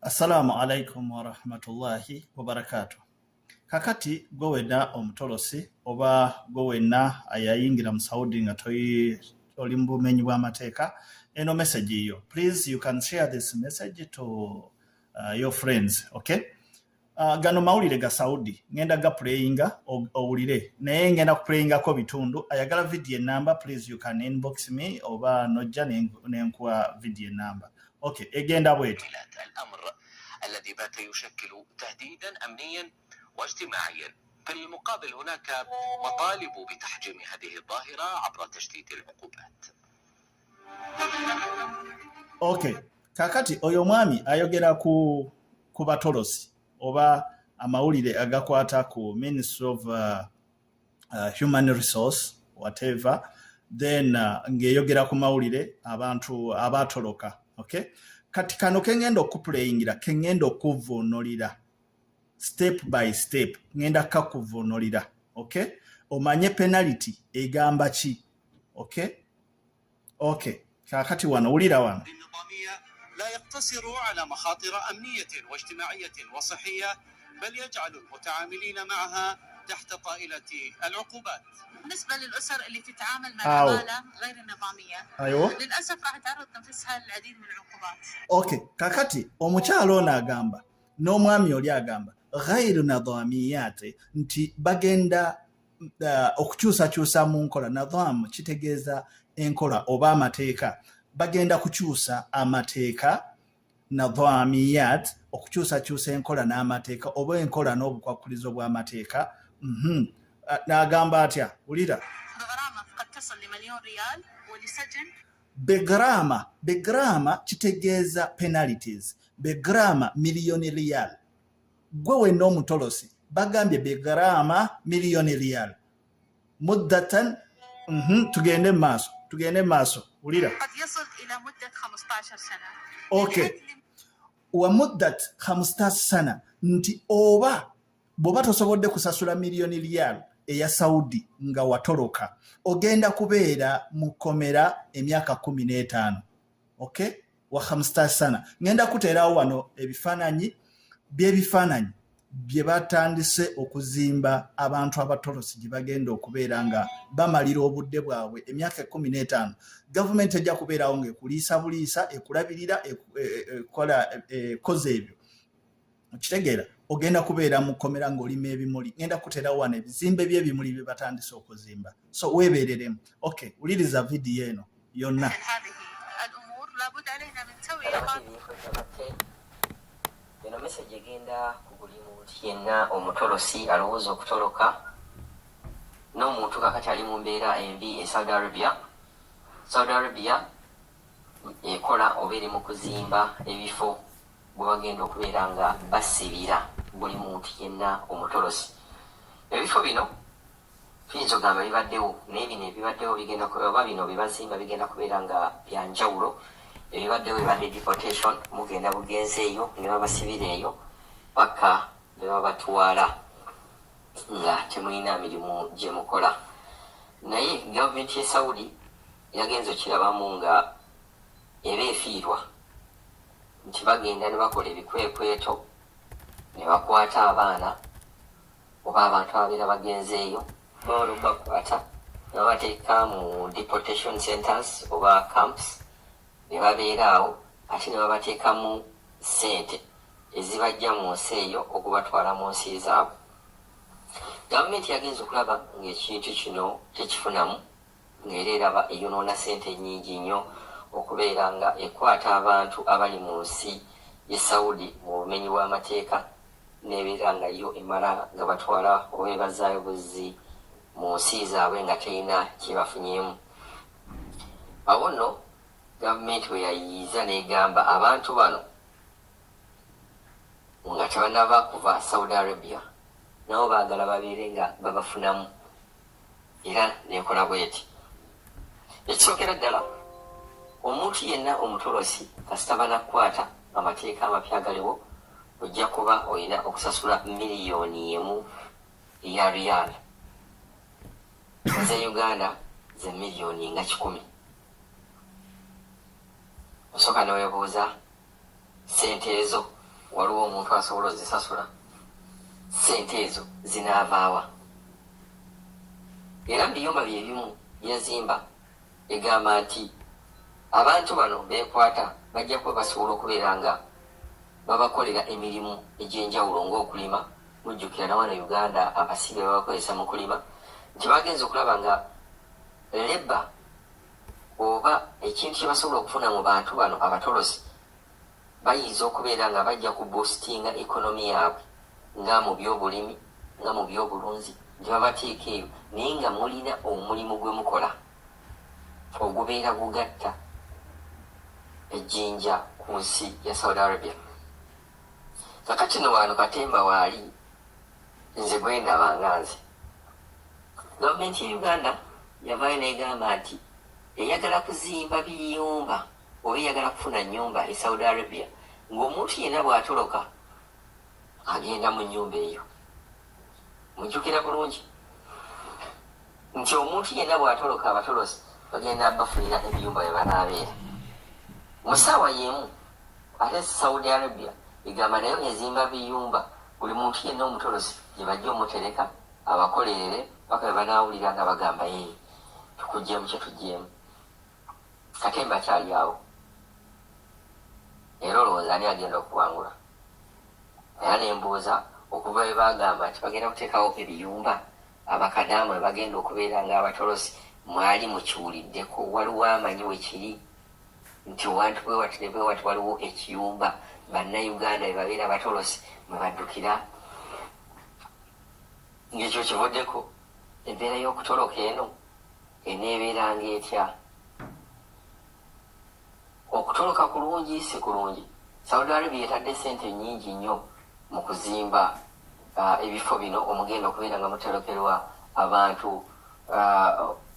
Assalamu alaikum wa rahmatullahi wa barakatuh. Kakati gowena omutolosi oba gowena ayayingira mu Saudi nga oli mu bumenyi bw'amateeka eno message iyo. Please you can share this message to your friends, okay? Gano mawulire ga Saudi ngenda ga playinga owulire naye ngenda ku playinga ko bitundu ayagala video number, please you can inbox me oba nojja nenkuwa video number. Okay, egenda bweti. الذي بات يشكل تهديدا أمنيا واجتماعيا. في المقابل هناك مطالب بتحجيم هذه الظاهرة عبر تشديد العقوبات. Okay, kakati oyo mwami ayogera ku batolosi oba amawulire agakwata ku Ministry of Human Resource whatever, then ngeyogera ku mawulire abantu abatoloka. Okay, kati kano kengendo okuplayingira kengendo okuvunulira step by step, ngenda kakuvunulira. Okay, omanye penalty egamba ki. Okay, kakati wano ulira wano. لا يقتصر على مخاطر أمنية واجتماعية وصحية، بل يجعل المتعاملين معها تحت طائلة العقوبات. بالنسبة للأسر اللي تتعامل مع العمالة غير النظامية، للأسف راح تعرض نفسها للعديد من العقوبات. Okay, kakati omukyalo ono agamba n'omwami oli agamba ghairu nadhamiyate nti bagenda okukyusakyusa mu nkola. Nadhamu kitegeeza enkola oba amateeka. Bagenda kukyusa amateeka, nadhamiyat okukyusakyusa enkola n'amateeka oba enkola n'obukwakulizo bw'amateeka. N'agamba atya, ulira begrama kitegeeza penalties. Begrama miliyoni riyal. Gwe wenna omutolosi bagambye begrama miliyoni riyal muddatan. Tugende maaso ulira. قد يصل إلى مدة 15 سنة. Okay, wa muddat 15 sana nti oba boba tosobodde kusasula miliyoni riyal eya Saudi nga watoloka ogenda kubeera mu komera emyaka 15. Okay, wa 15 sana. Ngenda kuteerawo wano ebifaananyi bye batandise okuzimba abantu abatolosi gye bagenda okubeera nga bamalira obudde bwabwe emyaka 15. Gavumenti ejja kubeerawo ng'ekuliisa buliisa, ekulabirira, koza ebyo. Okitegeera, ogenda kubeera mu kkomera ng'olima ebimuli. Ngenda kuteerawo wano ebizimbe by'ebimuli bye batandise okuzimba. So weebeereremu. Okay, uliriza vidiyo eno yonna. Eno message egenda ku buli muntu yenna omutolosi alowooza okutoloka n'omuntu kakati ali mu mbeera embi e Saudi Arabia. Saudi Arabia ekola oba eri mu kuzimba ebifo bwe bagenda okubeera nga basibira buli muntu yenna omutolosi. Ebifo bino tuyinza okugamba bibaddewo naye bino ebibaddewo bigenda oba bino bibazimba bigenda kubeera nga byanjawulo. Ebibaddewo ebadde deportation, mugenda bugenze eyo ne babasibira eyo paka ne babatwala nga temulina mirimu gye mukola. Naye gavumenti y'e Saudi yagenze okirabamu nga eba efiirwa nti bagenda ne bakola ebikwekweto ne bakwata abaana oba abantu ababeera bagenze eyo bawala okubakwata ne babateeka mu deportation centers oba camps ne babeera awo ate ne babateekamu ssente ezibajja mu nsi eyo okubatwala mu nsi zaabwe. Gavumenti yagenza okulaba ng'ekintu kino tekifunamu ng'era eraba eyonoona ssente nnyingi nnyo okubeera nga ekwata abantu abali mu nsi y'e Saudi mu bumenyi bw'amateeka n'ebeera nga yo emala nga batwala oba ebazaayo buzzi mu nsi zaabwe nga terina kyebafunyeemu. Awo nno gavumenti bwe yayiiza n'egamba abantu bano nga tebannaba kuva Saudi Arabia nabo baagala babeere nga babafunamu, era nekola bweti. Ekisookera ddala omuntu yenna omutolosi kasita banakukwata amateeka amapya agaliwo ojja kuba olina okusasula miliyoni emu eya riyal za Uganda ze miliyoni nga 10. Osooka n'owebuuza ssente ezo waliwo omuntu asobola ozisasula sente ezo zinaavaawa era mu biyumba bye bimu byazimba egamba nti abantu bano beekwata bajja kuba basobola okubeera nga babakolera emirimu egy'enjawulo ng'okulima. Mujjukira na wano Uganda abasibe babakozesa mu kulima nti bagenza okulaba nga leba oba ekintu kye basobola okufuna mu bantu bano abatolosi bayinza okubeera nga bajja ku boostinga ekonomi yaabwe nga mu byobulimi nga mu byobulunzi nti babateeka eyo naye nga mulina omulimu gwe mukola ogubeera gugatta ejjinja ku nsi ya Saudi Arabia. Kakati no wano Katemba waali nze gwendaba nga nze gavumenti ya Uganda yavaayo negamba nti eyagala kuzimba biyumba oba eyagala kufuna nyumba e Saudi Arabia ng'omuntu yenna bw'atoloka agenda mu nyumba eyo. Mujjukira bulungi nti omuntu yenna bw'atoloka abatolosi bagenda bafunira ebiyumba bye banaabeera mu ssaawa y'emu. Ate Saudi Arabia egamba nayo yazimba biyumba buli muntu yenna omutolosi gye bajja omutereka abakolerere paka bwe banaawulira nga bagamba tukugyemu kye tugyemu. Katemba akyali awo era olowooza ani agenda okuwangula. Era nembuuza okuva bwe bagamba nti bagenda kuteekawo ebiyumba abakadamu bwe bagenda okubeera ng'abatolosi mwali mukiwuliddeko waliwo amanyi we kiri nti wantu bwe wati ne bwe wati waliwo ekiyumba bannayuganda bwe babeera abatolosi mwe baddukira ng'ekyo kivuddeko embeera y'okutoloka eno eneebeeranga etya. Okutoloka kulungi si kulungi. Saudi Arabia etadde sente nnyingi nnyo mu kuzimba ebifo bino omugenda okubeera nga mutolokerwa abantu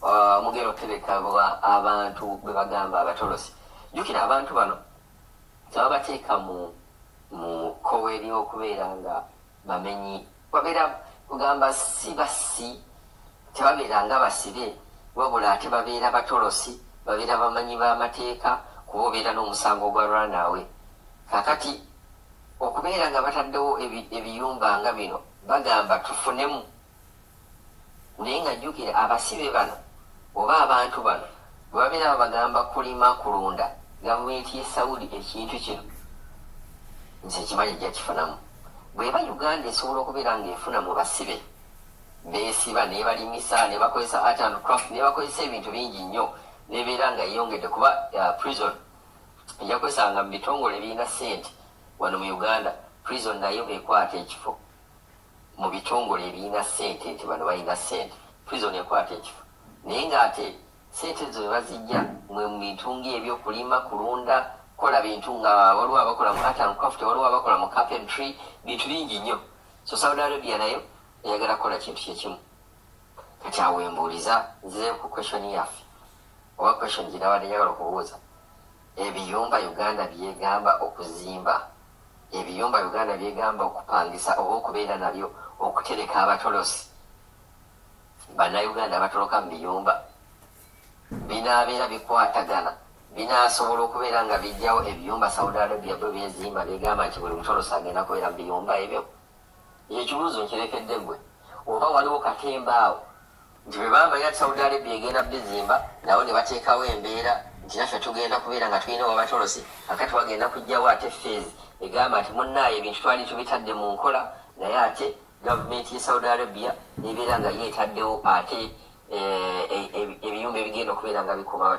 omugenda okuterekebwa abantu bwe bagamba abatolosi. Jjukira abantu bano tebabateeka mu kkowe ery'okubeera nga bamenyi babeera kugamba si basi tebabeera nga basibe wabula ate babeera batolosi babeera bamanyi b'amateeka kuba obeera n'omusango ogwalwa naawe. Kakati okubeera nga bataddewo ebiyumba nga bino bagamba tufunemu naye nga jjukira abasibe bano oba abantu bano bwe babeera babagamba kulima kulunda gavumenti ye Saudi ekintu kino nze ekimanyi ejja kifunamu. Bweba Uganda esobola okubeera ng'efuna mu basibe beesiba ne balimisa ne bakozesa art and craft ne bakozesa ebintu bingi nnyo nebeera nga yeyongedde kuba prison ejja kukozesanga mu bitongole ebirina ssente wano mu Uganda. Prison nayo ekwata ekifo mu bitongole ebirina ssente nti bano balina ssente prison ekwata ekifo naye ng'ate ssente zo bazijja mwe mu bintu ng'ebyokulima kulunda kola bintu nga waliwo abakola mu art and craft waliwo abakola mu carpentry bintu bingi nnyo. So Saudi Arabia nayo eyagala kukola kintu kyekimu. Kati awo embuuliza nzize ku question yaffe oba question gye nabadde njagala okubuuza. Ebiyumba Uganda byegamba okuzimba ebiyumba Uganda byegamba okupangisa oba okubeera nabyo okutereka abatolosi bannayuganda abatoloka mu biyumba binaabeera bikwatagana binaasobola okubeera nga bijjawo ebiyumba Saudi Arabia bwe byezimba byegamba nti buli mutolosi agenda kubeera mu biyumba ebyo. Ekibuuzo nkirekedde gwe oba waliwo Katemba awo nti bwe bamanya nti Saudi Arabia egenda bizimba nawo ne bateekawo embeera nti naffe tugenda kubeera nga tulina abatolosi akati wagenda kujjawo ate feezi egamba nti munnaayo ebintu twali tubitadde mu nkola naye ate gavumenti ye Saudi Arabia nebeera nga yeetaddewo ate ebiyumba ebigenda okubeera nga bikuuma